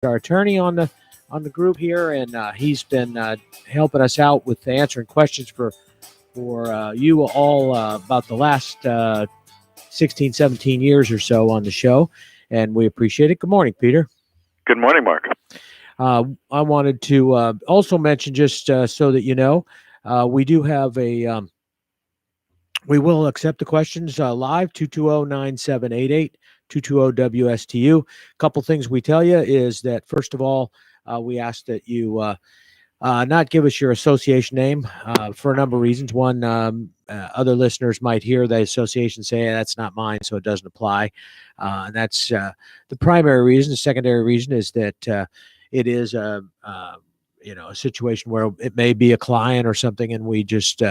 our attorney on the group here, and he's been helping us out with answering questions for you all about the last 16, 17 years or so on the show, and we appreciate it. Good morning, Peter. Good morning, Mark. I wanted to also mention, just so that you know, we do have we will accept the questions live, 220-9788, 220-WSTU. A couple things we tell you is that, first of all, we ask that you not give us your association name for a number of reasons. One, other listeners might hear the association say, "Hey, that's not mine, so it doesn't apply." And that's the primary reason. The secondary reason is that it is a situation where it may be a client or something, and we just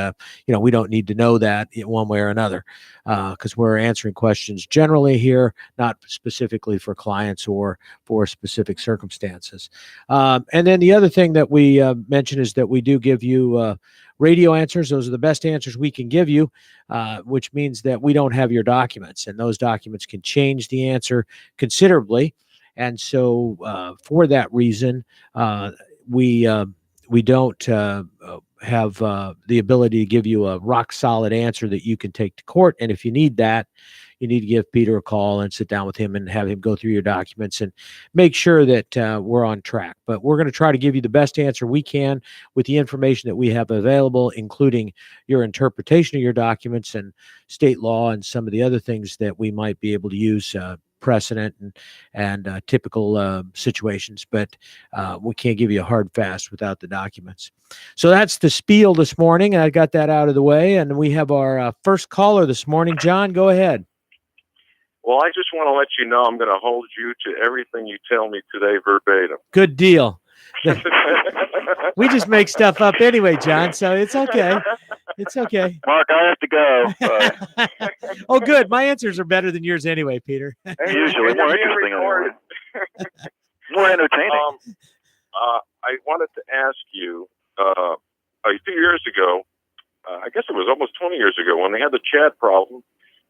we don't need to know that one way or another, because we're answering questions generally here, not specifically for clients or for specific circumstances. And then the other thing that we mention is that we do give you radio answers. Those are the best answers we can give you, which means that we don't have your documents, and those documents can change the answer considerably. And so for that reason, we don't have the ability to give you a rock solid answer that you can take to court. And if you need that, you need to give Peter a call and sit down with him and have him go through your documents and make sure that we're on track. But we're going to try to give you the best answer we can with the information that we have available, including your interpretation of your documents and state law and some of the other things that we might be able to use, precedent and typical situations, but we can't give you a hard fast without the documents. So that's the spiel this morning. I got that out of the way, and we have our first caller this morning. John, go ahead. Well, I just want to let you know I'm going to hold you to everything you tell me today verbatim. Good deal. We just make stuff up anyway, John, so it's okay. It's okay. Mark, I have to go. Oh, good. My answers are better than yours anyway, Peter. Usually more interesting. More entertaining. I wanted to ask you, a few years ago, I guess it was almost 20 years ago, when they had the chat problem,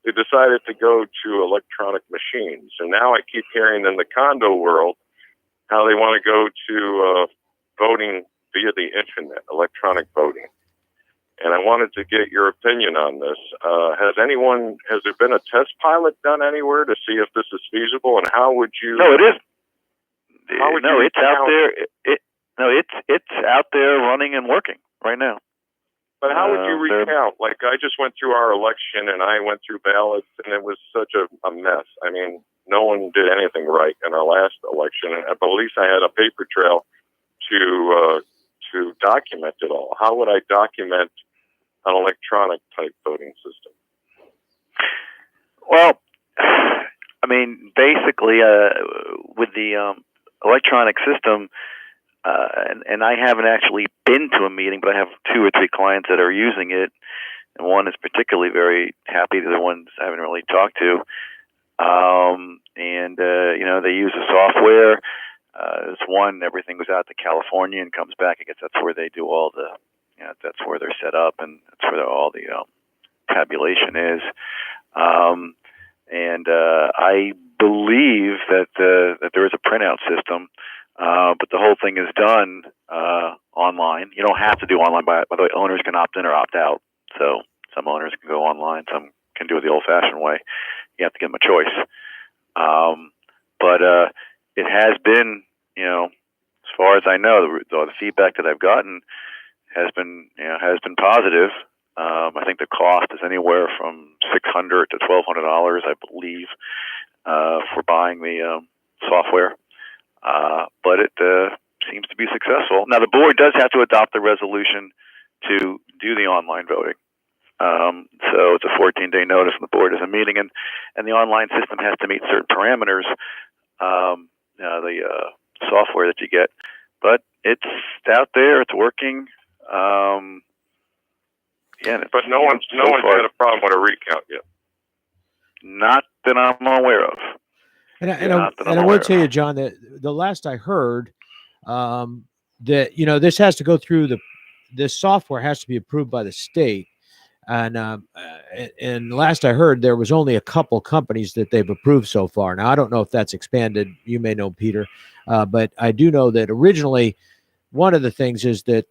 they decided to go to electronic machines. And now I keep hearing in the condo world how they want to go to voting via the internet, electronic voting. And I wanted to get your opinion on this. Has there been a test pilot done anywhere to see if this is feasible? And how would you? No, it is. No, it's out there. It's out there running and working right now. But how would you recount? Like, I just went through our election, and I went through ballots, and it was such a mess. I mean, no one did anything right in our last election, and at least I had a paper trail to document it all. How would I document an electronic type voting system? Well, I mean, basically, with the electronic system, and I haven't actually been to a meeting, but I have 2 or 3 clients that are using it, and one is particularly very happy. The other ones I haven't really talked to. They use the software. There's one, everything goes out to California and comes back. I guess that's where they do all the, that's where they're set up, and that's where all the tabulation is. I believe that there is a printout system, but the whole thing is done online. You don't have to do online. By the way, owners can opt in or opt out. So some owners can go online, some can do it the old-fashioned way. You have to give them a choice. But it has been, as far as I know, the feedback that I've gotten has been positive. I think the cost is anywhere from $600 to $1,200, I believe, for buying the software. But it seems to be successful. Now, the board does have to adopt the resolution to do the online voting. So it's a 14-day notice, and the board is a meeting, and the online system has to meet certain parameters, the software that you get. But it's out there, it's working. But no one's had a problem with a recount yet. Not that I'm aware of. And I will tell you, John, that the last I heard, that this has to go through this software has to be approved by the state, And last I heard, there was only a couple companies that they've approved so far. Now I don't know if that's expanded. You may know, Peter, but I do know that originally one of the things is that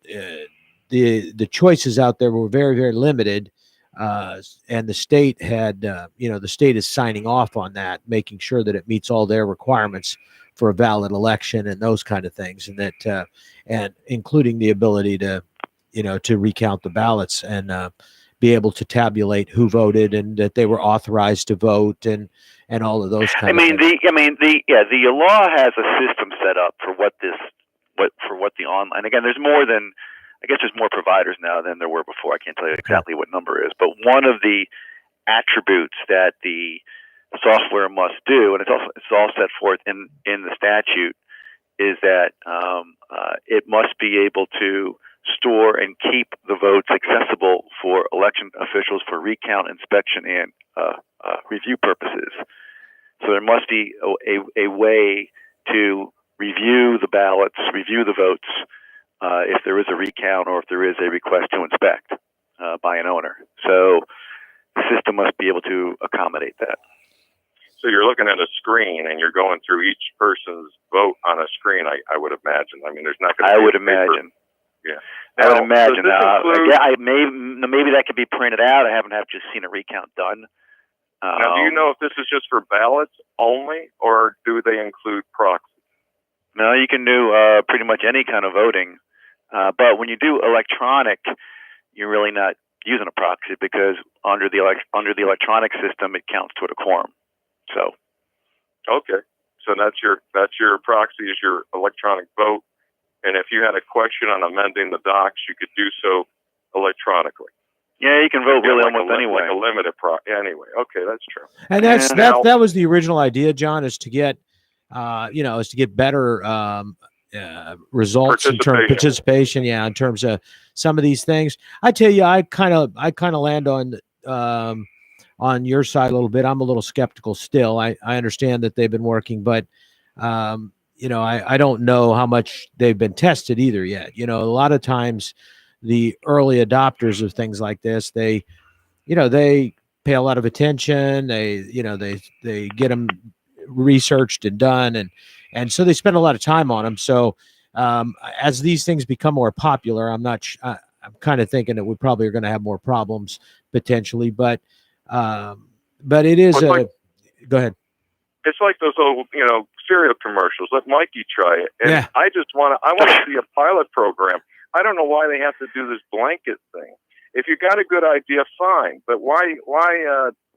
the choices out there were very, very limited, and the state had the state is signing off on that, making sure that it meets all their requirements for a valid election and those kind of things, and that and including the ability to to recount the ballots and be able to tabulate who voted and that they were authorized to vote and all of those kind of things. The law has a system set up for what the online. Again, there's more than, I guess there's more providers now than there were before. I can't tell you exactly what number is, but one of the attributes that the software must do, and it's all set forth in the statute, is that it must be able to store and keep the votes accessible for election officials for recount, inspection, and review purposes. So there must be a way to review the ballots, review the votes, if there is a recount or if there is a request to inspect by an owner. So the system must be able to accommodate that. So you're looking at a screen and you're going through each person's vote on a screen, I would imagine. I mean, there's not going to be I would imagine. Yeah. I would imagine. Maybe that could be printed out. I haven't just seen a recount done. Now, do you know if this is just for ballots only, or do they include proxies? No, you can do pretty much any kind of voting. But when you do electronic, you're really not using a proxy, because under the electronic system, it counts toward a quorum. So. Okay. So that's your proxy, is your electronic vote. And if you had a question on amending the docs, you could do so electronically. Yeah, you can vote really almost anyway. Like a limited anyway. Okay, that's true. And that was the original idea, John, is to get better results in terms of participation. Yeah, in terms of some of these things. I tell you, I kind of land on your side a little bit. I'm a little skeptical still. I understand that they've been working, but I don't know how much they've been tested either yet. A lot of times the early adopters of things like this, they pay a lot of attention. They get them researched and done. And so they spend a lot of time on them. So as these things become more popular, I'm kind of thinking that we probably are going to have more problems potentially, but it is go ahead. It's like those old, cereal commercials. Let Mikey try it. And yeah. I want to see a pilot program. I don't know why they have to do this blanket thing. If you got a good idea, fine. But why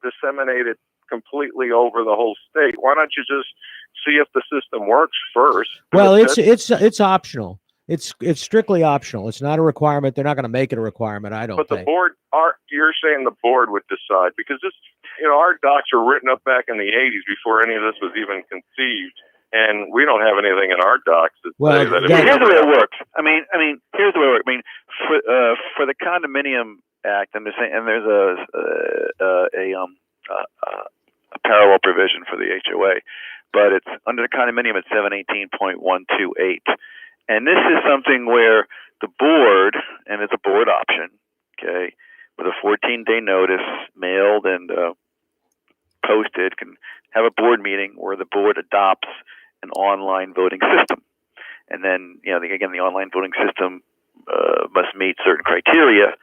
disseminate it completely over the whole state? Why don't you just see if the system works first? Well, it's optional. It's strictly optional. It's not a requirement. They're not going to make it a requirement, I don't think. But the board, you're saying the board would decide, because this, our docs were written up back in the 80s before any of this was even conceived. And we don't have anything in our docs that say that. Here's the way it works. Here's the way it works. For the Condominium Act, and there's a parallel provision for the HOA, but it's under the condominium at 718.128, and this is something where the board, and it's a board option, okay, with a 14-day notice, mailed and posted, can have a board meeting where the board adopts an online voting system. And then, again, the online voting system must meet certain criteria.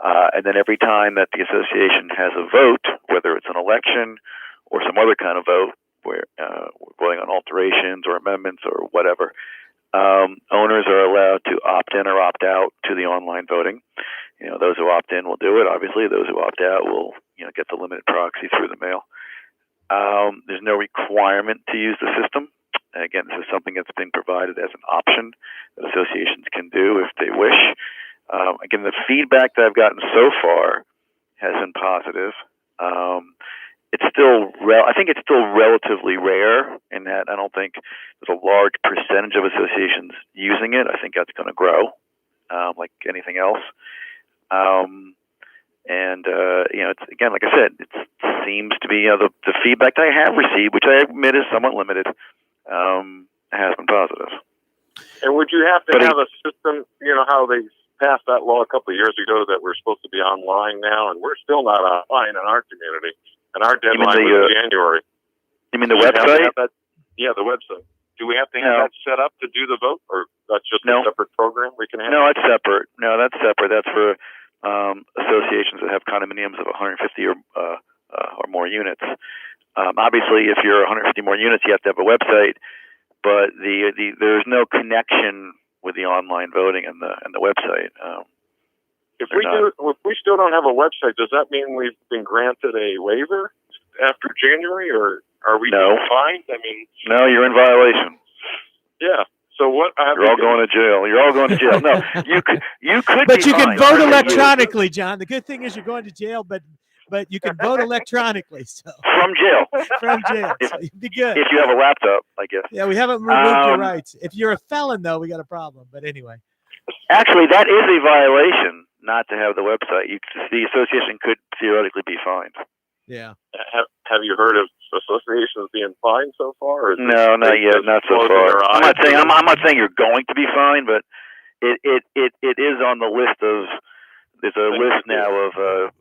And then every time that the association has a vote, whether it's an election or some other kind of vote, where voting on alterations or amendments or whatever, owners are allowed to opt in or opt out to the online voting. Those who opt in will do it. Obviously, those who opt out will, get the limited proxy through the mail. There's no requirement to use the system. Again, this is something that's being provided as an option that associations can do if they wish. Again, the feedback that I've gotten so far has been positive. It's still, I think it's still relatively rare in that I don't think there's a large percentage of associations using it. I think that's going to grow, like anything else. It's, again, like I said, it seems to be the feedback that I have received, which I admit is somewhat limited, has been positive. And would you have to have a system, how they passed that law a couple of years ago that we're supposed to be online now, and we're still not online in our community. And our deadline was January. You mean the Do we have to website? have that? Yeah, the website. Do we have to have that set up to do the vote, or that's just a separate program we can have? No, it's separate. No, that's separate. That's for associations that have condominiums of 150 or more units. Obviously, if you're 150 more units, you have to have a website. But there's no connection with the online voting and the website. If we still don't have a website, does that mean we've been granted a waiver after January, or are we fined? I mean, no, you're in violation. Yeah. So what? You're all going to jail. You're all going to jail. No, you could. But you can vote electronically, John. The good thing is you're going to jail, but you can vote electronically. So from jail. From jail. So you'd be good. If you have a laptop, I guess. Yeah, we haven't removed your rights. If you're a felon, though, we got a problem. But anyway. Actually, that is a violation not to have the website. The association could theoretically be fined. Yeah. Have you heard of associations being fined so far? Or no, not yet. Not so far. I'm not saying you're going to be fined, but it is on the list of. There's a list now of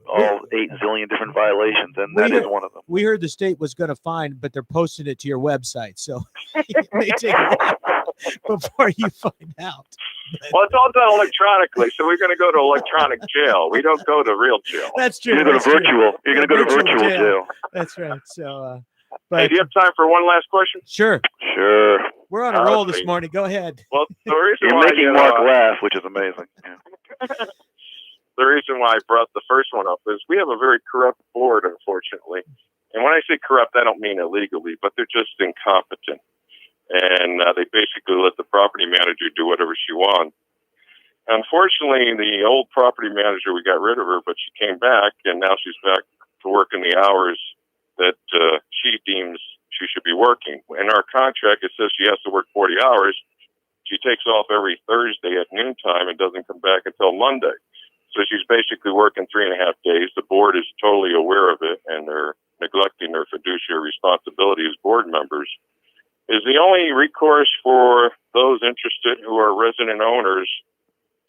all 8 zillion different violations, and that is one of them. We heard the state was going to fine, but they're posting it to your website, so it may take a while before you find out. Well, it's all done electronically, so we're going to go to electronic jail. We don't go to real jail. That's true. You're going to go to virtual. You're going to go to virtual jail. That's right. So, hey, do you have time for one last question? Sure. Sure. We're on a roll this morning. Go ahead. Well, the reason you're making Mark laugh, which is amazing. Yeah. The reason why I brought the first one up is we have a very corrupt board, unfortunately. And when I say corrupt, I don't mean illegally, but they're just incompetent. And they basically let the property manager do whatever she wants. Unfortunately, the old property manager, we got rid of her, but she came back, and now she's back to working the hours that she deems she should be working. In our contract, it says she has to work 40 hours. She takes off every Thursday at noontime and doesn't come back until Monday. So she's basically working 3.5 days. The board is totally aware of it, and they're neglecting their fiduciary responsibility as board members. Is the only recourse for those interested who are resident owners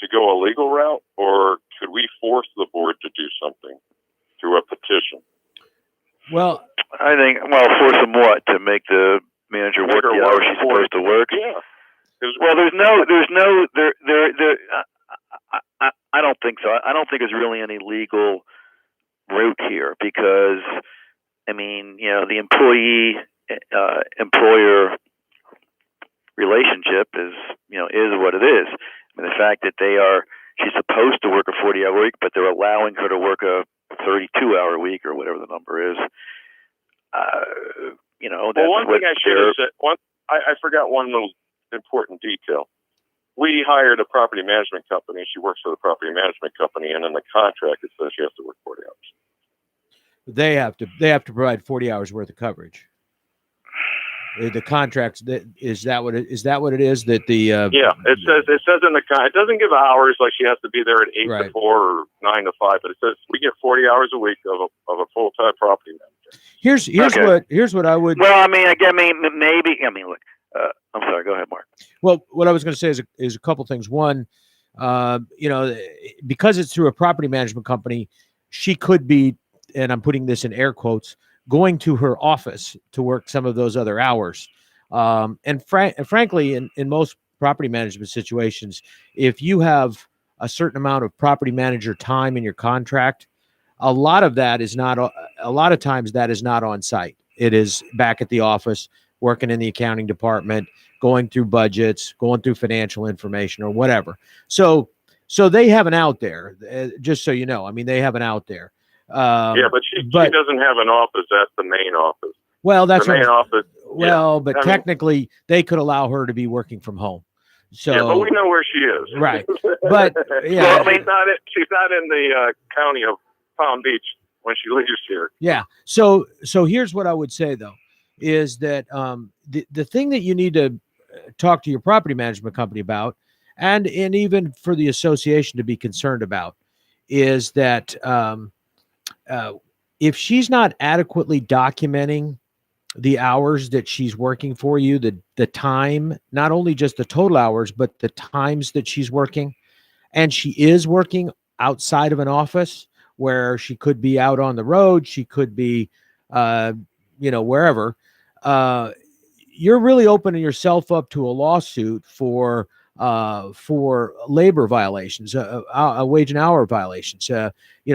to go a legal route, or could we force the board to do something through a petition? Well, I think, force them what? To make the manager work the hours she's supposed to work? Yeah. Well, I don't think so. I don't think there's really any legal route here because, I mean, the employee-employer relationship is what it is. I mean, the fact that she's supposed to work a 40-hour week, but they're allowing her to work a 32-hour week or whatever the number is. That's one thing I should have said. I forgot one little important detail. We hired a property management company. She works for the property management company, and in the contract it says she has to work 40 hours. They have to provide 40 hours worth of coverage. The contracts, is that what it is? That the yeah, it says in the it doesn't give hours like she has to be there at 8 to 4 or 9 to 5, but it says we get 40 hours a week of a full time property manager. Here's what I would. Well, maybe. Look. I'm sorry. Go ahead, Mark. Well, what I was going to say is a couple things. One, because it's through a property management company, she could be, and I'm putting this in air quotes, going to her office to work some of those other hours. And frankly, in most property management situations, if you have a certain amount of property manager time in your contract, a lot of times that is not on site. It is back at the office, working in the accounting department, going through budgets, going through financial information or whatever. So they have an out there, just so you know. I mean, they have an out there. But she doesn't have an office. That's the main office. Well, that's the main office. Well, yeah. But technically, they could allow her to be working from home. So, yeah, but we know where she is. Right. But yeah, well, she's not in the county of Palm Beach when she leaves here. Yeah. So here's what I would say though, is that the thing that you need to talk to your property management company about, and even for the association to be concerned about, is that if she's not adequately documenting the hours that she's working for you, the time, not only just the total hours, but the times that she's working, and she is working outside of an office where she could be out on the road, she could be, uh, wherever, uh, you're really opening yourself up to a lawsuit for labor violations, wage and hour violations.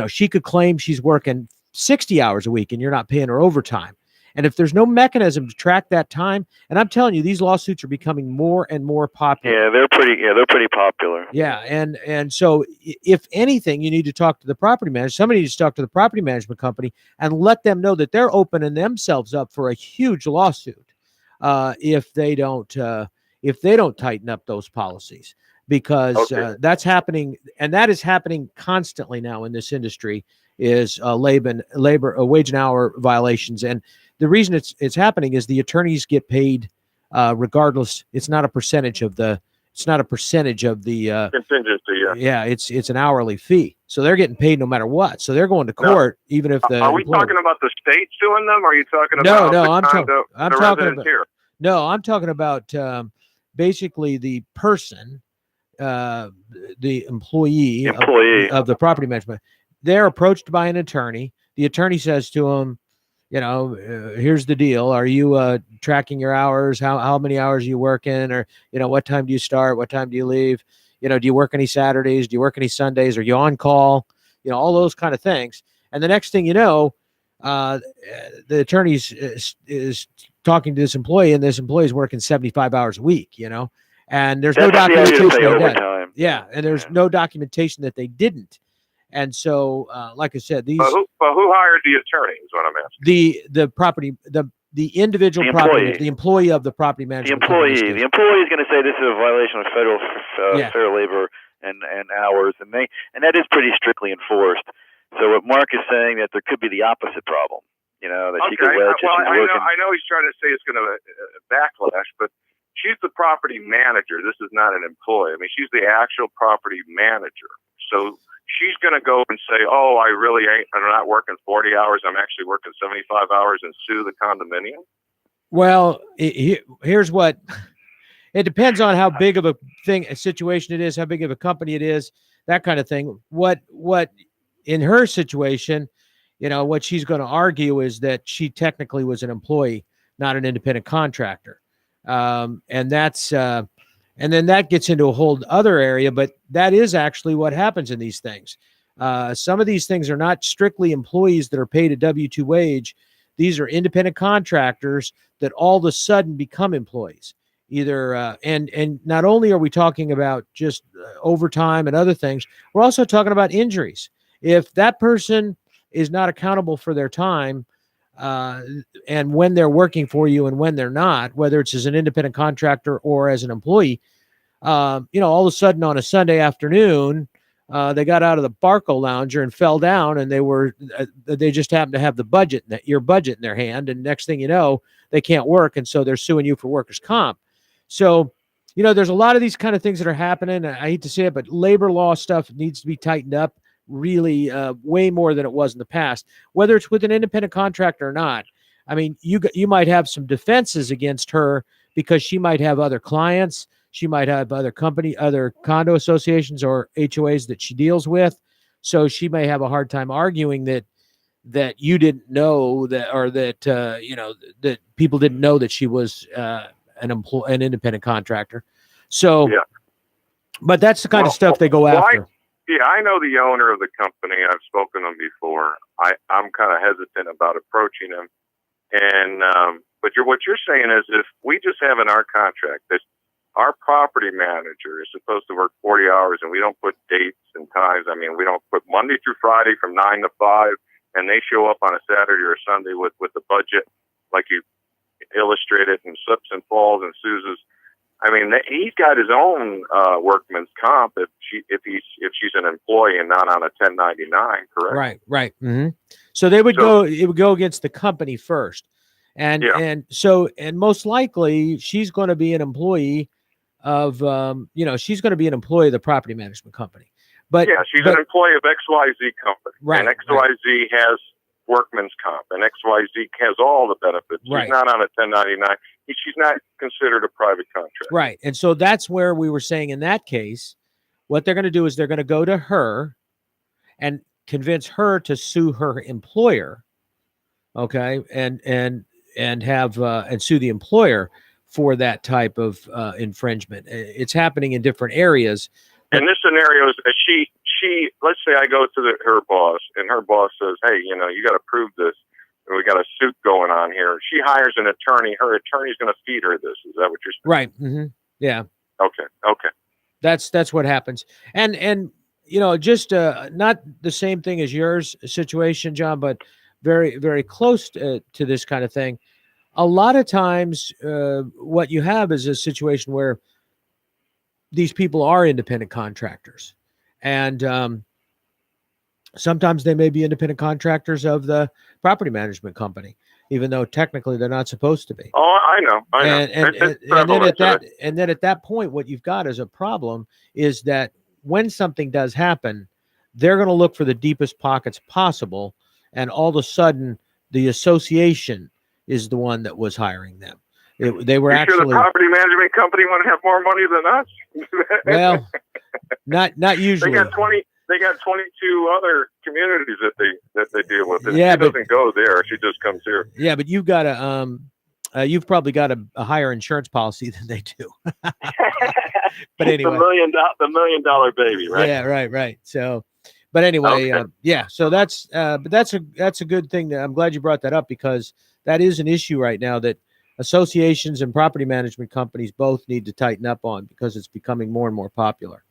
She could claim she's working 60 hours a week and you're not paying her overtime. And if there's no mechanism to track that time, and I'm telling you, these lawsuits are becoming more and more popular. Yeah, they're pretty popular. Yeah, and so if anything, you need to talk to the property manager. Somebody needs to talk to the property management company and let them know that they're opening themselves up for a huge lawsuit if they don't tighten up those policies, because that's happening, and that is happening constantly now in this industry. Is labor wage and hour violations, and the reason it's happening is the attorneys get paid regardless. It's not a percentage of the contingency. Yeah, it's an hourly fee, so they're getting paid no matter what. So they're going to court even if the Are we talking about the state suing them? Or are you talking about I'm talking about here? No, I'm talking about basically the person, the employee of the property management. They're approached by an attorney. The attorney says to them, here's the deal. Are you tracking your hours? How many hours are you working? Or, what time do you start? What time do you leave? Do you work any Saturdays? Do you work any Sundays? Are you on call? All those kind of things. And the next thing you know, the attorney is talking to this employee, and this employee is working 75 hours a week, and there's no documentation. Yeah. And there's no documentation that they didn't. And so, like I said, these. But who hired the attorney is what I'm asking. The property, the individual property, the employee of the property management. The employee is going to say this is a violation of federal fair labor and hours, and that is pretty strictly enforced. So what Mark is saying, that there could be the opposite problem. That she could wedge. Well, I know he's trying to say it's going to backlash, but she's the property manager. This is not an employee. I mean, she's the actual property manager. So she's going to go and say, "Oh, I'm not working 40 hours. I'm actually working 75 hours," and sue the condominium. Well, here's what. It depends on how big of a situation it is, how big of a company it is, that kind of thing. What in her situation, what she's going to argue is that she technically was an employee, not an independent contractor. And that's, and then that gets into a whole other area, but that is actually what happens in these things. Some of these things are not strictly employees that are paid a W-2 wage. These are independent contractors that all of a sudden become employees. Either and not only are we talking about just overtime and other things, we're also talking about injuries. If that person is not accountable for their time, and when they're working for you and when they're not, whether it's as an independent contractor or as an employee, all of a sudden on a Sunday afternoon, they got out of the Barco Lounger and fell down, and they just happened to have your budget in their hand, and next thing you know, they can't work, and so they're suing you for workers' comp. So, there's a lot of these kind of things that are happening. I hate to say it, but labor law stuff needs to be tightened up really way more than it was in the past, whether it's with an independent contractor or not. I mean, you might have some defenses against her because she might have other clients. She might have other condo associations or HOAs that she deals with. So she may have a hard time arguing that you didn't know that, or that, that people didn't know that she was an independent contractor. So, yeah. But that's the kind of stuff they go after. Yeah, I know the owner of the company. I've spoken to him before. I'm kind of hesitant about approaching him. And but what you're saying is, if we just have in our contract that our property manager is supposed to work 40 hours and we don't put dates and times. I mean, we don't put Monday through Friday from 9 to 5, and they show up on a Saturday or Sunday with the budget like you illustrated and slips and falls and Susan's. I mean, he's got his own workman's comp if she's an employee and not on a 1099, correct? Right. Mm-hmm. So it would go against the company first, and most likely she's going to be an employee of she's going to be an employee of the property management company. But she's an employee of XYZ company, right? And XYZ has workman's comp, and XYZ has all the benefits. She's not on a 1099. She's not considered a private contractor. Right. And so that's where we were saying in that case, what they're going to do is they're going to go to her and convince her to sue her employer, okay, and have and sue the employer for that type of infringement. It's happening in different areas. In this scenario, is she let's say I go to her boss, and her boss says, "Hey, you got to prove this. We got a suit going on here." She hires an attorney. Her attorney's going to feed her this. Is that what you're saying? Right. Mm-hmm. Yeah. Okay. That's what happens. And just not the same thing as yours situation, John, but very, very close to this kind of thing. A lot of times, what you have is a situation where these people are independent contractors, and sometimes they may be independent contractors of the property management company, even though technically they're not supposed to be. Oh, I know. And then at that point, what you've got as a problem is that when something does happen, they're going to look for the deepest pockets possible, and all of a sudden, the association is the one that was hiring them. They were sure the property management company want to have more money than us? Well, not usually. They got 22 other communities that they deal with. And yeah, she doesn't go there. She just comes here. Yeah, but you've got you've probably got a higher insurance policy than they do. But anyway, the $1 million baby, right? Yeah, right. So, but anyway, Okay. yeah. So that's a good thing. I'm glad you brought that up, because that is an issue right now that associations and property management companies both need to tighten up on, because it's becoming more and more popular.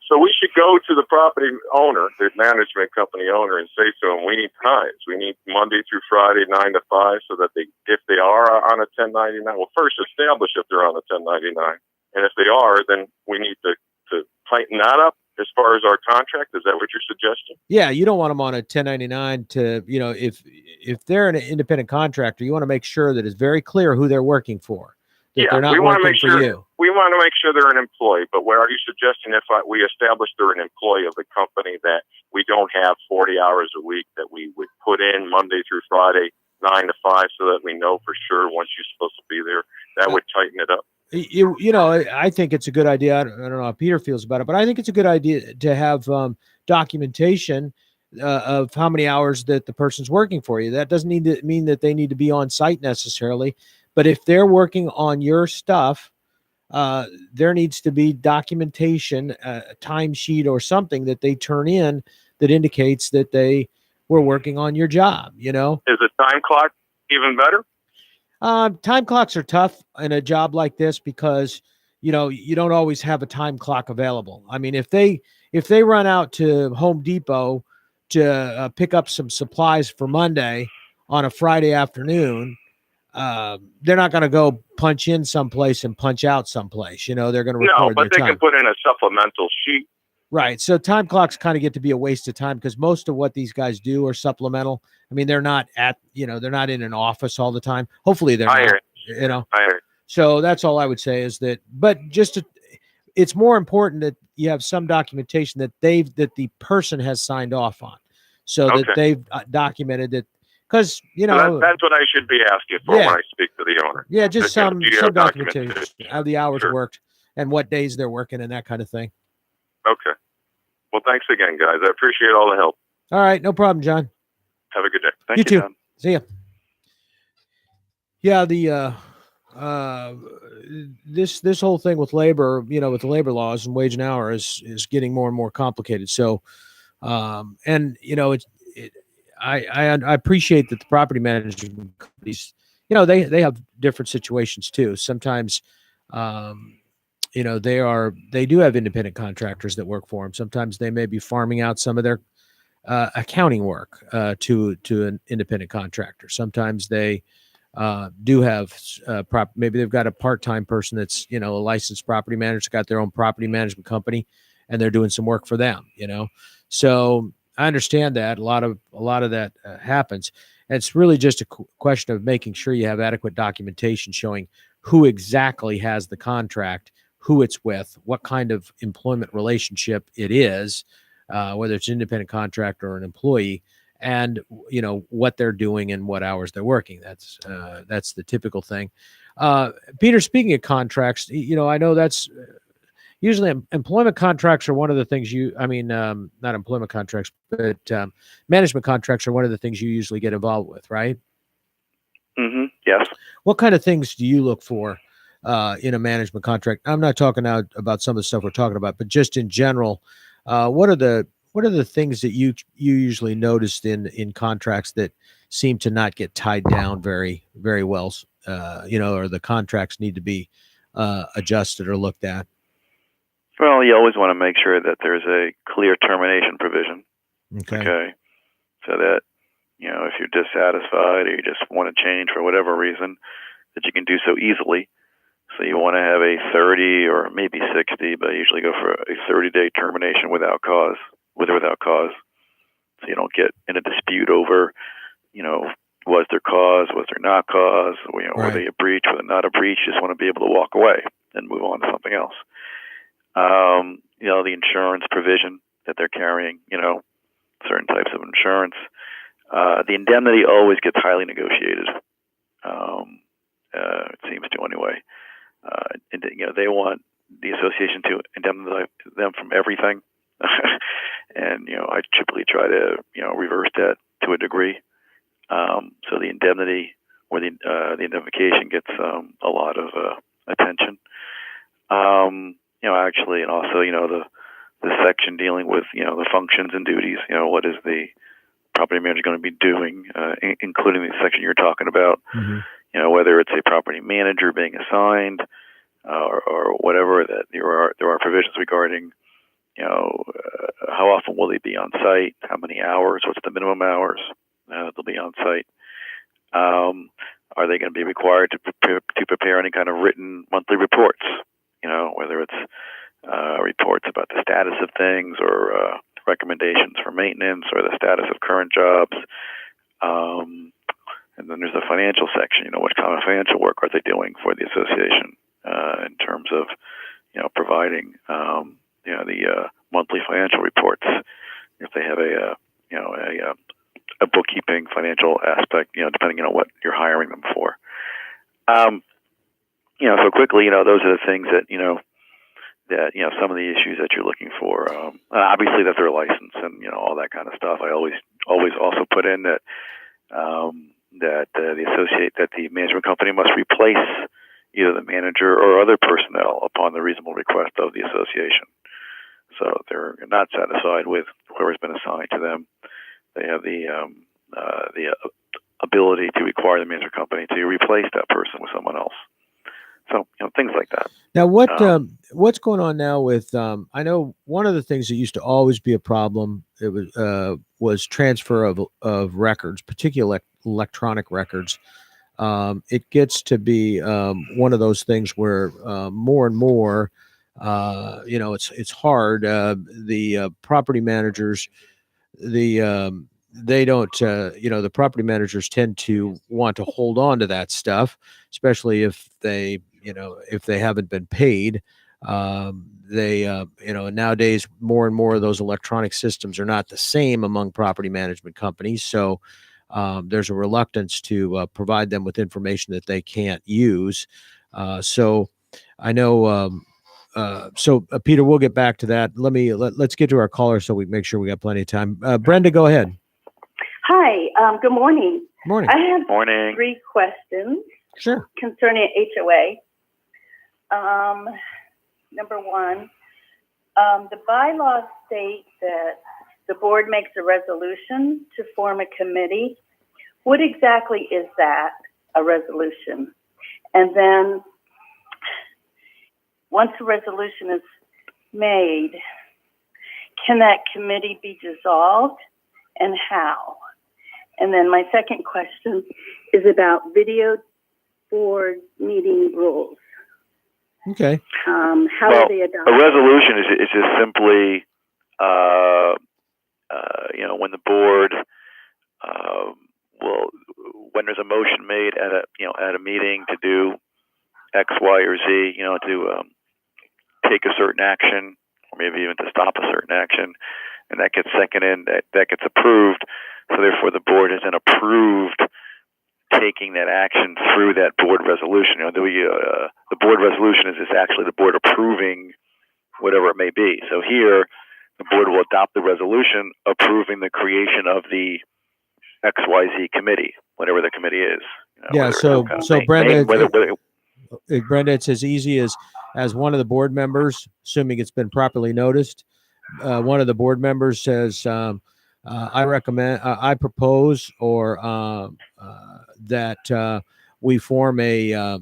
So we should go to the property owner, the management company owner, and say to them, we need times. We need Monday through Friday, 9 to 5, so that if they are on a 1099, well, first establish if they're on a 1099. And if they are, then we need to tighten that up as far as our contract. Is that what you're suggesting? Yeah, you don't want them on a 1099 to, if they're an independent contractor, you want to make sure that it's very clear who they're working for. They're not working for you. We want to make sure they're an employee, but where are you suggesting if we establish they're an employee of the company, that we don't have 40 hours a week, that we would put in Monday through Friday, 9 to 5, so that we know for sure once you're supposed to be there? That would tighten it up. I think it's a good idea. I don't know how Peter feels about it, but I think it's a good idea to have documentation of how many hours that the person's working for you. That doesn't need to mean that they need to be on site necessarily, but if they're working on your stuff, there needs to be documentation, a timesheet or something that they turn in that indicates that they were working on your job. Is a time clock even better? Time clocks are tough in a job like this, because you don't always have a time clock available. I mean, if they run out to Home Depot to pick up some supplies for Monday on a Friday afternoon, they're not going to go punch in someplace and punch out someplace. They're going to record no, but they time. can put in a supplemental sheet. Right. So time clocks kind of get to be a waste of time, because most of what these guys do are supplemental. I mean, they're not they're not in an office all the time. Hopefully they're not, I hear. So that's all I would say is that, but it's more important that you have some documentation that the person has signed off on, so that they've documented that, because, so that's what I should be asking for when I speak to the owner. Yeah. Just some documentation, how the hours worked and what days they're working and that kind of thing. Okay. Well, thanks again, guys. I appreciate all the help. All right. No problem, John. Have a good day. Thank You too. Tom. See ya. Yeah. This whole thing with labor, with the labor laws and wage and hour is getting more and more complicated. So, and I appreciate that the property management companies, they have different situations too. Sometimes, they do have independent contractors that work for them. Sometimes they may be farming out some of their accounting work to an independent contractor. Sometimes they do have maybe they've got a part-time person that's a licensed property manager, got their own property management company, and they're doing some work for them. So I understand that a lot of that happens. And it's really just a question of making sure you have adequate documentation showing who exactly has the contract, who it's with, what kind of employment relationship it is, whether it's an independent contractor or an employee, and what they're doing and what hours they're working. That's the typical thing. Peter, speaking of contracts, I know that's usually employment contracts are one of the things not employment contracts, but management contracts are one of the things you usually get involved with, right? Yes. What kind of things do you look for in a management contract? I'm not talking out about some of the stuff we're talking about, but just in general, what are the things that you usually noticed in contracts that seem to not get tied down very very well, or the contracts need to be adjusted or looked at? Well, you always want to make sure that there's a clear termination provision. Okay. So that, if you're dissatisfied or you just want to change for whatever reason, that you can do so easily. So you want to have a 30 or maybe 60, but I usually go for a 30-day termination without cause, with or without cause. So you don't get in a dispute over, was there cause, was there not cause, were they a breach, were they not a breach. You just want to be able to walk away and move on to something else. The insurance provision that they're carrying, certain types of insurance. The indemnity always gets highly negotiated. It seems to anyway. They want the association to indemnify them from everything, and I typically try to reverse that to a degree. So the indemnity or the indemnification gets a lot of attention. Actually, and also the section dealing with the functions and duties. What is the property manager going to be doing, including the section you're talking about? Mm-hmm. Whether it's a property manager being assigned or whatever. That there are provisions regarding how often will they be on site, how many hours, what's the minimum hours they'll be on site. Are they going to be required to prepare any kind of written monthly reports? Whether it's reports about the status of things or recommendations for maintenance or the status of current jobs. And then there's the financial section. What kind of financial work are they doing for the association in terms of providing the monthly financial reports. If they have a bookkeeping financial aspect, depending on what you're hiring them for. So quickly, those are the things that some of the issues that you're looking for. Obviously, that they're licensed and all that kind of stuff. I always also put in that the management company must replace either the manager or other personnel upon the reasonable request of the association. So if they're not satisfied with whoever's been assigned to them, they have the ability to require the management company to replace that person with someone else. So things like that. Now, what's going on now with? I know one of the things that used to always be a problem. It was transfer of records, particularly electronic records. It gets to be one of those things where more and more, it's hard. The property managers, they don't, the property managers tend to want to hold on to that stuff, especially if they haven't been paid. Nowadays more and more of those electronic systems are not the same among property management companies. So there's a reluctance to provide them with information that they can't use. So I know, Peter, we'll get back to that. Let's get to our caller so we make sure we got plenty of time. Brenda, go ahead. Hi, good morning. Morning. I have Morning. 3 questions Sure. concerning HOA. Number 1, the bylaws state that the board makes a resolution to form a committee. What exactly is that, a resolution? And then once a resolution is made, can that committee be dissolved and how? And then my second question is about video board meeting rules. Okay. How are they adopted? A resolution is just simply, when the board when there's a motion made at a meeting to do X, Y, or Z, to take a certain action, or maybe even to stop a certain action, and that gets seconded, that gets approved. So therefore, the board has then approved taking that action through that board resolution. The board resolution is actually the board approving whatever it may be. So here, the board will adopt the resolution approving the creation of the XYZ committee, whatever the committee is. Yeah. So Brenda, Brenda, it's as easy as one of the board members, assuming it's been properly noticed. One of the board members says, I recommend, I propose, or that we form a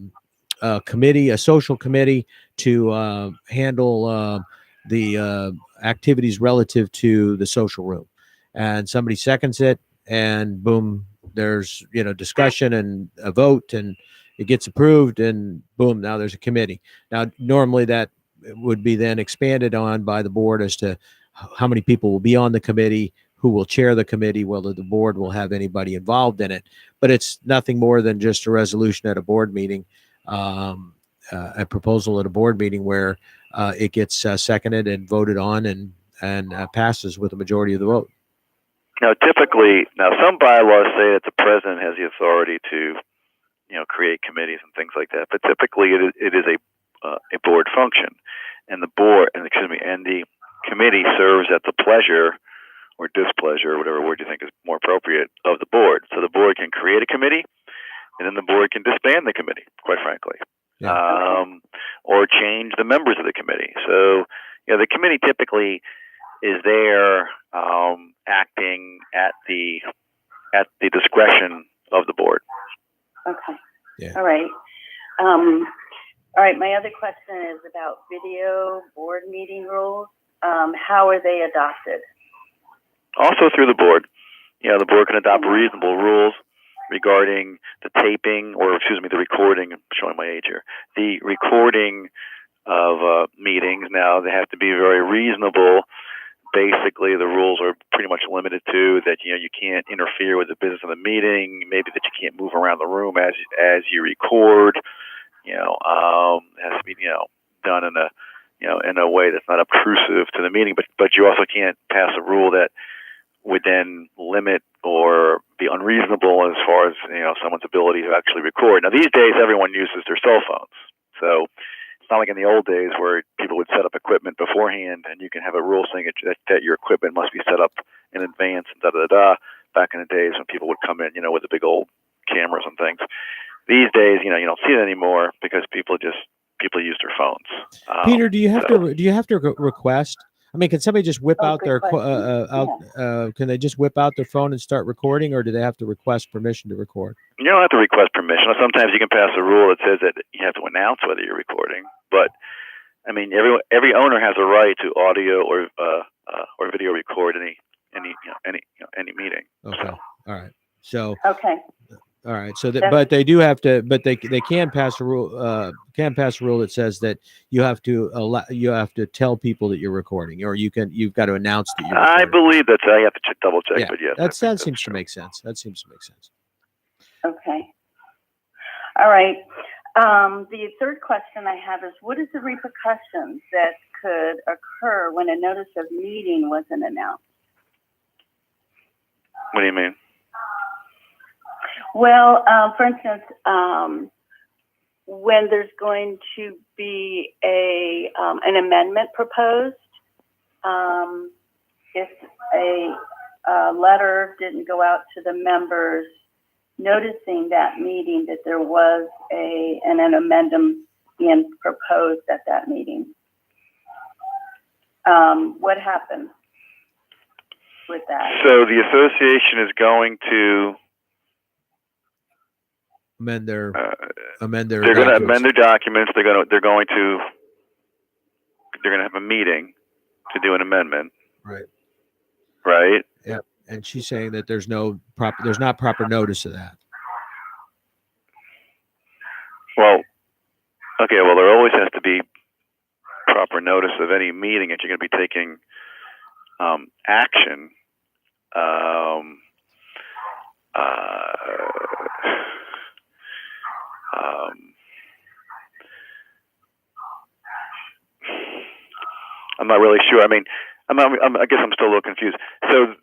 committee, a social committee to handle the activities relative to the social room. And somebody seconds it, and boom, there's discussion and a vote, and it gets approved, and boom, now there's a committee. Now, normally that would be then expanded on by the board as to how many people will be on the committee, who will chair the committee, whether the board will have anybody involved in it. But it's nothing more than just a resolution at a board meeting, a proposal at a board meeting where it gets seconded and voted on and passes with a majority of the vote. Now, typically, some bylaws say that the president has the authority to, create committees and things like that. But typically, it is a board function, and the committee serves at the pleasure or displeasure, or whatever word you think is more appropriate, of the board. So the board can create a committee, and then the board can disband the committee, quite frankly, or change the members of the committee. So, the committee typically is there acting at the discretion of the board. Okay. Yeah. All right. All right. My other question is about video board meeting rules. How are they adopted? Also through the board. The board can adopt reasonable rules regarding the taping, the recording. I'm showing my age here. The recording of meetings. Now, they have to be very reasonable. Basically, the rules are pretty much limited to that. You can't interfere with the business of the meeting. Maybe that you can't move around the room as you record. It has to be done in a way that's not obtrusive to the meeting. But you also can't pass a rule that would then limit or be unreasonable as far as someone's ability to actually record. Now, these days, everyone uses their cell phones, so it's not like in the old days where people would set up equipment beforehand, and you can have a rule saying that your equipment must be set up in advance and back in the days when people would come in, with the big old cameras and things. These days, you don't see it anymore because people use their phones. Peter, do you have to request? I mean, can somebody just whip out their can they just whip out their phone and start recording, or do they have to request permission to record? You don't have to request permission. Sometimes you can pass a rule that says that you have to announce whether you're recording. But I mean, every owner has a right to audio or video record any meeting. Okay. So. All right. So. Okay. All right. So that, but they do have to, but they can pass a rule. Can pass a rule that says that you have to tell people that you're recording, or you've got to announce that you're recording. I believe that's. I have to double check, yeah, but yes, that seems to make sense. That seems to make sense. Okay. All right. The third question I have is, what is the repercussions that could occur when a notice of meeting wasn't announced? What do you mean? Well, for instance, when there's going to be an amendment proposed, if a letter didn't go out to the members noticing that meeting that there was an amendment being proposed at that meeting, what happens with that? So the association is going to amend their They're going to amend their documents. They're going to have a meeting to do an amendment. Right. Right. Yeah. And she's saying that there's not proper notice of that. Well, okay. Well, there always has to be proper notice of any meeting that you're going to be taking action. I'm not really sure. I mean, I guess I'm still a little confused. So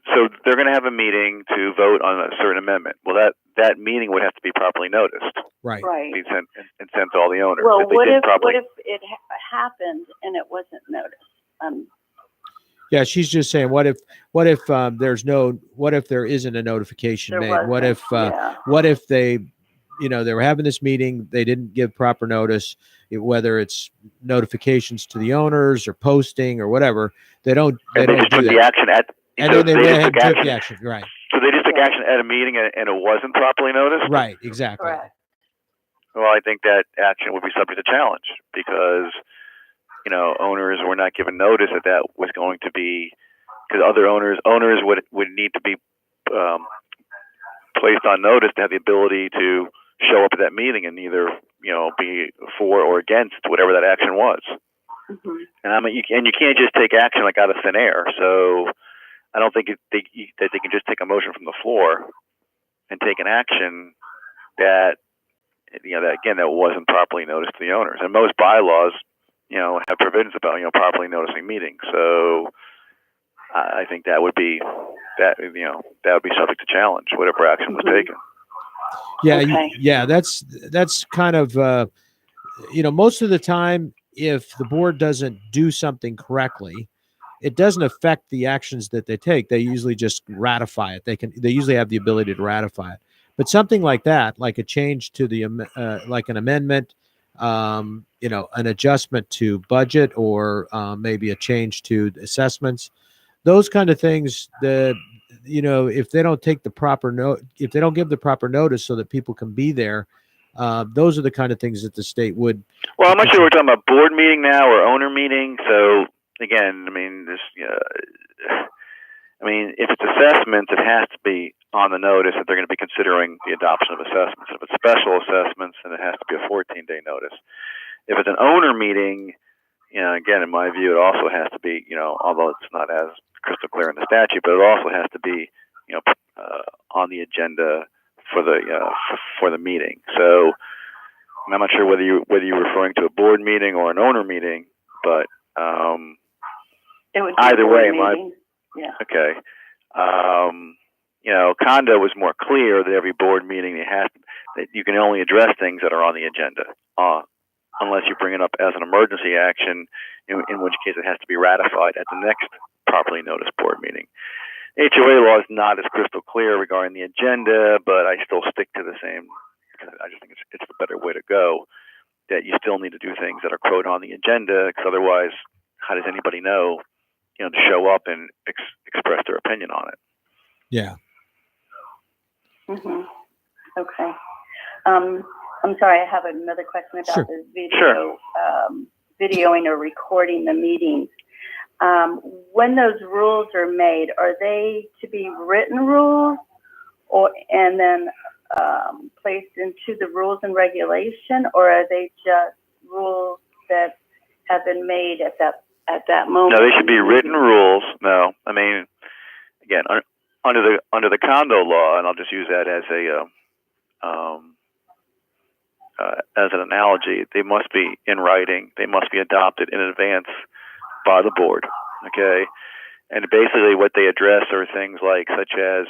they're going to have a meeting to vote on a certain amendment. Well, that meeting would have to be properly noticed, Right. Right. be sent and sent to all the owners. Well, If they what did if properly, it happened and it wasn't noticed? Yeah, she's just saying, what if there isn't a notification There made? What wasn't. if Yeah. what if they, they were having this meeting, they didn't give proper notice, whether it's notifications to the owners or posting or whatever, they don't and they just do took the that. action at. And So then they they went just ahead took and took action. the action. Right. So they just took Right. action at a meeting and it wasn't properly noticed. Right. Exactly. Correct. Well, I think that action would be subject to challenge because owners were not given notice that was going to be, because other owners would need to be placed on notice to have the ability to show up at that meeting and either be for or against whatever that action was. Mm-hmm. And you can't just take action like out of thin air. So I don't think that they can just take a motion from the floor and take an action that that wasn't properly noticed to the owners. And most bylaws have provisions about properly noticing meetings. So I think that would be subject to challenge, whatever action was taken. Yeah, Okay. that's kind of most of the time, if the board doesn't do something correctly, it doesn't affect the actions that they take. They usually just ratify it. They usually have the ability to ratify it. But something like that, like a change to like an amendment, an adjustment to budget, or maybe a change to assessments, those kind of things, if they don't take the proper note, if they don't give the proper notice so that people can be there, those are the kind of things that the state would. Well, I'm not sure we're talking about board meeting now or owner meeting. So again, if it's assessments, it has to be on the notice that they're going to be considering the adoption of assessments. If it's special assessments, then it has to be a 14-day notice. If it's an owner meeting, again, in my view, it also has to be, although it's not as crystal clear in the statute, but it also has to be, on the agenda for the meeting. So I'm not sure whether you're referring to a board meeting or an owner meeting, but It would be either a way, board meeting. Yeah. okay. Condo was more clear that every board meeting that you can only address things that are on the agenda, unless you bring it up as an emergency action, in which case it has to be ratified at the next properly noticed board meeting. HOA law is not as crystal clear regarding the agenda, but I still stick to the same, because I just think it's the better way to go, that you still need to do things that are quote on the agenda, because otherwise, how does anybody know, to show up and express their opinion on it? Yeah. Mm-hmm. Okay. I'm sorry, I have another question about Sure. the video, videoing or recording the meetings. When those rules are made, are they to be written rules and then placed into the rules and regulation, or are they just rules that have been made at that moment? No, they should be written rules. No, again, under the condo law, and I'll just use that as an analogy, they must be in writing. They must be adopted in advance by the board. Okay, and basically what they address are things like such as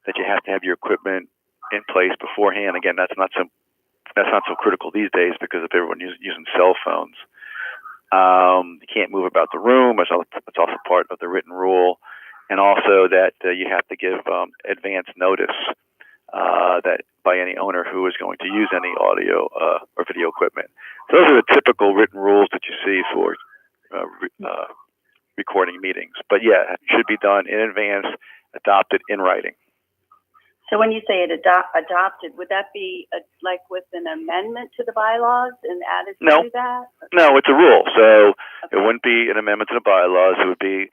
that you have to have your equipment in place beforehand. Again, that's not so critical these days because of everyone using cell phones. You can't move about the room. It's also part of the written rule, and also that you have to give advance notice that by any owner who is going to use any audio or video equipment. So those are the typical written rules that you see for recording meetings. But yeah, it should be done in advance, adopted in writing. So when you say it adopted, would that be like with an amendment to the bylaws and added to that? No, it's a rule. So it wouldn't be an amendment to the bylaws. It would be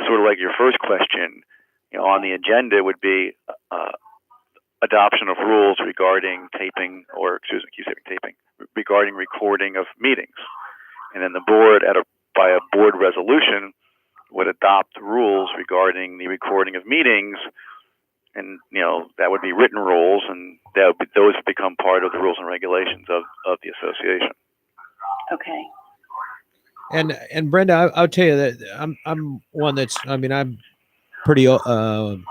sort of like your first question. On the agenda would be adoption of rules regarding taping, regarding recording of meetings. And then the board, by a board resolution, would adopt rules regarding the recording of meetings. And, that would be written rules, and those would become part of the rules and regulations of the association. Okay. And Brenda, I'll tell you that I'm one that's, I mean, I'm pretty I'm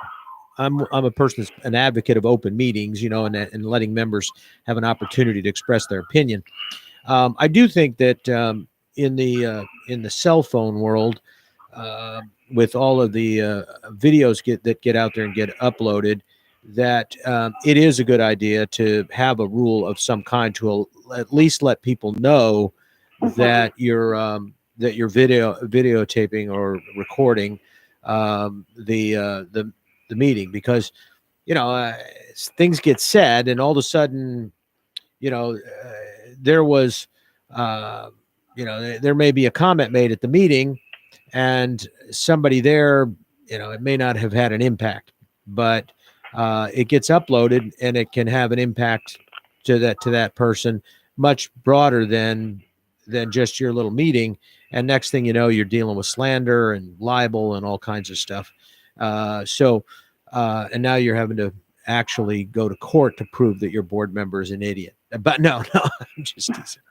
a person that's an advocate of open meetings, you know, and letting members have an opportunity to express their opinion. I do think that in the cell phone world, with all of the videos that get out there and get uploaded, that it is a good idea to have a rule of some kind to at least let people know that you're videotaping or recording the meeting, because you know things get said and all of a sudden, you know, there was, uh, you know, there may be a comment made at the meeting, and somebody there, you know, it may not have had an impact, but it gets uploaded and it can have an impact to that person much broader than just your little meeting. And next thing you know, you're dealing with slander and libel and all kinds of stuff. And now you're having to actually go to court to prove that your board member is an idiot. But no, I'm just teasing.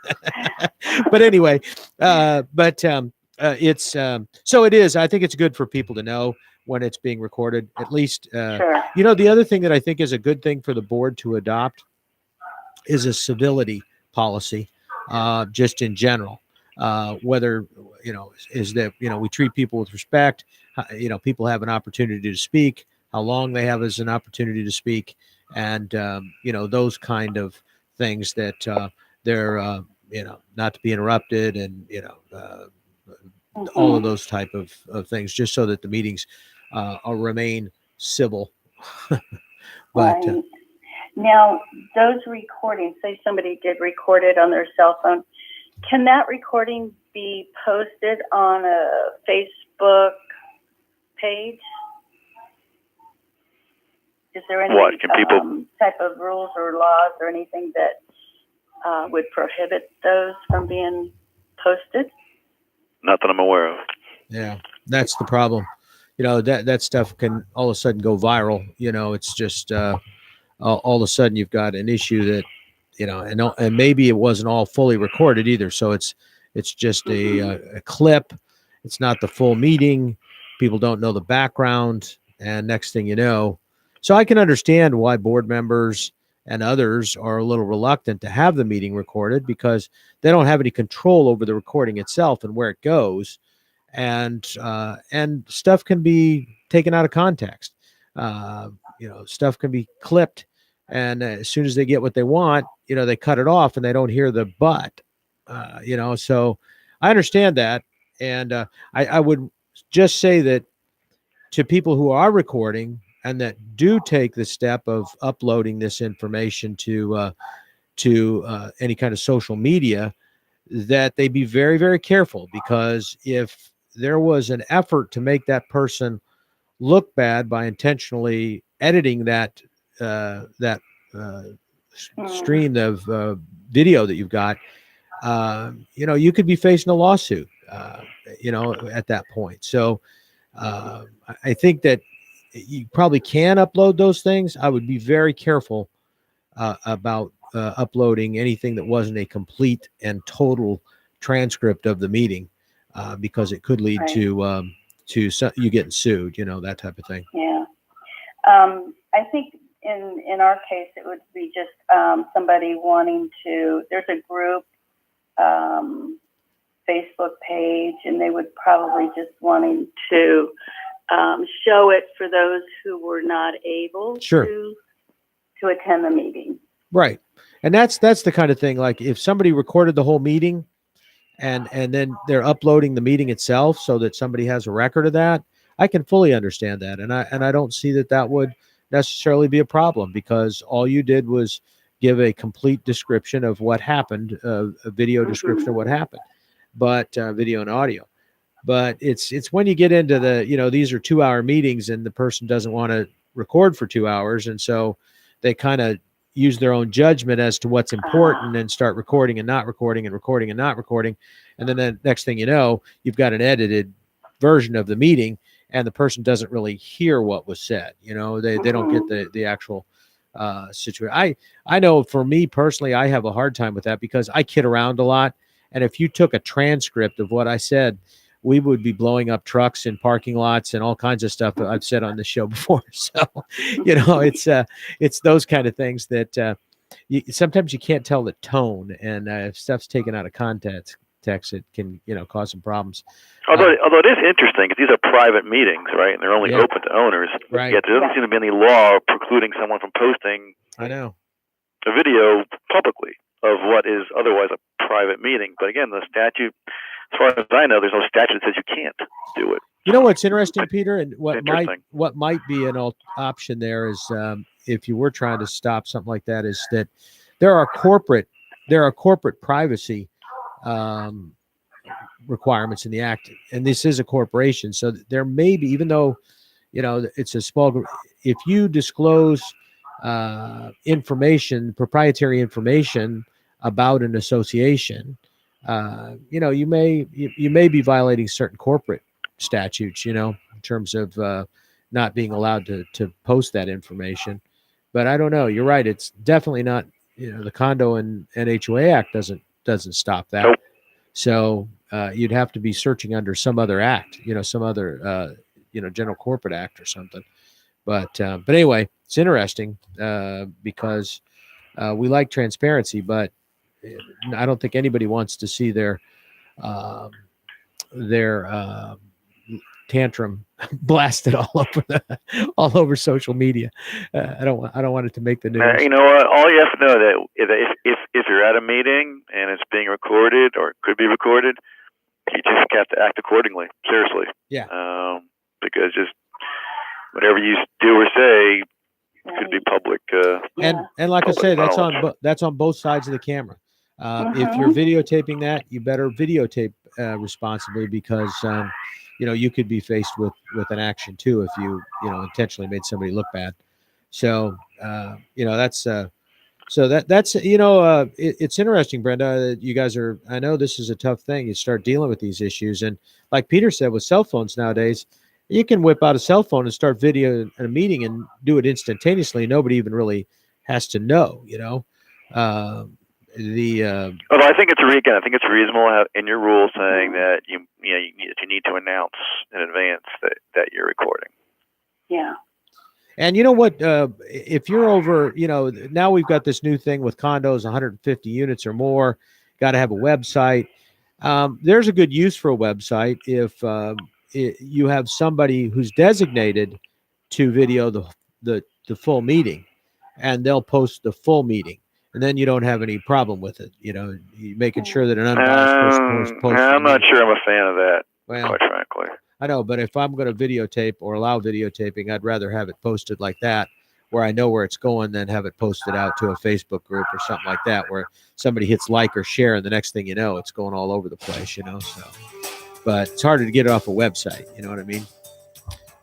But anyway, it's so it is. I think it's good for people to know when it's being recorded. At least, Sure. you know, the other thing that I think is a good thing for the board to adopt is a civility policy, just in general. Whether, you know, is that, you know, we treat people with respect. You know, people have an opportunity to speak. How long they have as an opportunity to speak, and you know, those kind of things that they're you know, not to be interrupted, and you know, all of those type of things, just so that the meetings remain civil. But Right. Now, those recordings, say somebody did record it on their cell phone, can that recording be posted on a Facebook page? Is there any What, can people- type of rules or laws or anything that would prohibit those from being posted? Not that I'm aware of. yeah, that's the problem. You know, that stuff can all of a sudden go viral. You know, it's just all of a sudden you've got an issue that, you know, and maybe it wasn't all fully recorded either. So it's just a clip. It's not the full meeting. People don't know the background, and next thing you know, so I can understand why board members and others are a little reluctant to have the meeting recorded, because they don't have any control over the recording itself and where it goes, and stuff can be taken out of context. You know, stuff can be clipped, and as soon as they get what they want, you know, they cut it off and they don't hear the but. You know, so I understand that, and I would just say that to people who are recording and that do take the step of uploading this information to any kind of social media, that they be very, very careful, because if there was an effort to make that person look bad by intentionally editing that stream of video that you've got, you know, you could be facing a lawsuit, you know, at that point. So I think that you probably can upload those things. I would be very careful about uploading anything that wasn't a complete and total transcript of the meeting, because it could lead Right. to you getting sued, you know, that type of thing. Yeah. I think in our case, it would be just somebody wanting to, there's a group Facebook page, and they would probably just wanting to show it for those who were not able Sure. to attend the meeting. Right. And that's the kind of thing, like if somebody recorded the whole meeting and then they're uploading the meeting itself so that somebody has a record of that, I can fully understand that. And I don't see that would necessarily be a problem, because all you did was give a complete description of what happened, a video description of what happened, but video and audio. But it's when you get into the, you know, these are 2-hour meetings and the person doesn't want to record for 2 hours. And so they kind of use their own judgment as to what's important and start recording and not recording and recording and not recording. And then the next thing you know, you've got an edited version of the meeting and the person doesn't really hear what was said. You know, they don't get the actual situation. I know for me personally, I have a hard time with that because I kid around a lot. And if you took a transcript of what I said, we would be blowing up trucks in parking lots and all kinds of stuff that I've said on this show before. So, it's those kind of things that sometimes you can't tell the tone, and if stuff's taken out of context, it can cause some problems. Although it is interesting because these are private meetings, right? And they're only Yeah. open to owners. Right. Yet there doesn't seem to be any law precluding someone from posting I know. a video publicly of what is otherwise a private meeting. But again, the statute, as far as I know, there's no statute that says you can't do it. You know what's interesting, Peter, and what Interesting. might be an option there is if you were trying to stop something like that, is that there are corporate privacy requirements in the act, and this is a corporation, so there may be, even though it's a small group, if you disclose proprietary information about an association, you may be violating certain corporate statutes, in terms of not being allowed to post that information. But I don't know. You're right. It's definitely not. The Condo and HOA Act doesn't stop that. Nope. So you'd have to be searching under some other act, some other general corporate act or something. But anyway, it's interesting because we like transparency, but I don't think anybody wants to see their tantrum blasted all over social media. I don't want it to make the news. You know what? All you have to know that if you're at a meeting and it's being recorded or it could be recorded, you just have to act accordingly. Seriously. Yeah. Because just whatever you do or say could be public. And like I say, that's on both sides of the camera. If you're videotaping that, you better videotape responsibly, because you could be faced with an action too if you intentionally made somebody look bad. So that's it's interesting, Brenda. You guys are. I know this is a tough thing. You start dealing with these issues, and like Peter said, with cell phones nowadays, you can whip out a cell phone and start video in a meeting and do it instantaneously. Nobody even really has to know. Although I think it's reasonable in your rules saying that you need to announce in advance that you're recording. Yeah. And you know what? If you're over, now we've got this new thing with condos, 150 units or more, got to have a website. There's a good use for a website if you have somebody who's designated to video the full meeting, and they'll post the full meeting. And then you don't have any problem with it. You're making sure that an unbiased person posts. I'm not sure I'm a fan of that, well, quite frankly. I know, but if I'm going to videotape or allow videotaping, I'd rather have it posted like that, where I know where it's going, than have it posted out to a Facebook group or something like that, where somebody hits like or share, and the next thing you know, it's going all over the place, So, but it's harder to get it off a website. You know what I mean?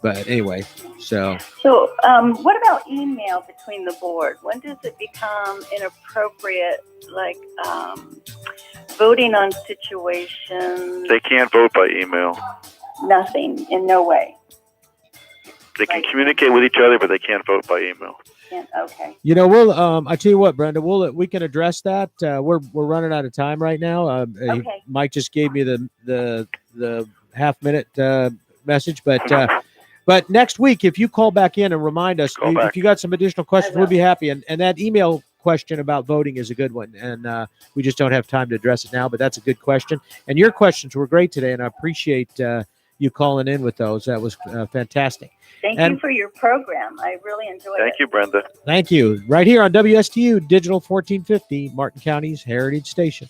But anyway, so what about email between the board? When does it become inappropriate, like voting on situations? They can't vote by email. Nothing, in no way. They can communicate with each other, but they can't vote by email. Okay. We'll I tell you what, Brenda, we can address that. We're running out of time right now. Okay. Mike just gave me the half-minute message, but next week, if you call back in and remind us, if you got some additional questions, we'll be happy. And that email question about voting is a good one, and we just don't have time to address it now, but that's a good question. And your questions were great today, and I appreciate you calling in with those. That was fantastic. Thank you for your program. I really enjoyed it. Thank you, Brenda. Thank you. Right here on WSTU Digital 1450, Martin County's Heritage Station.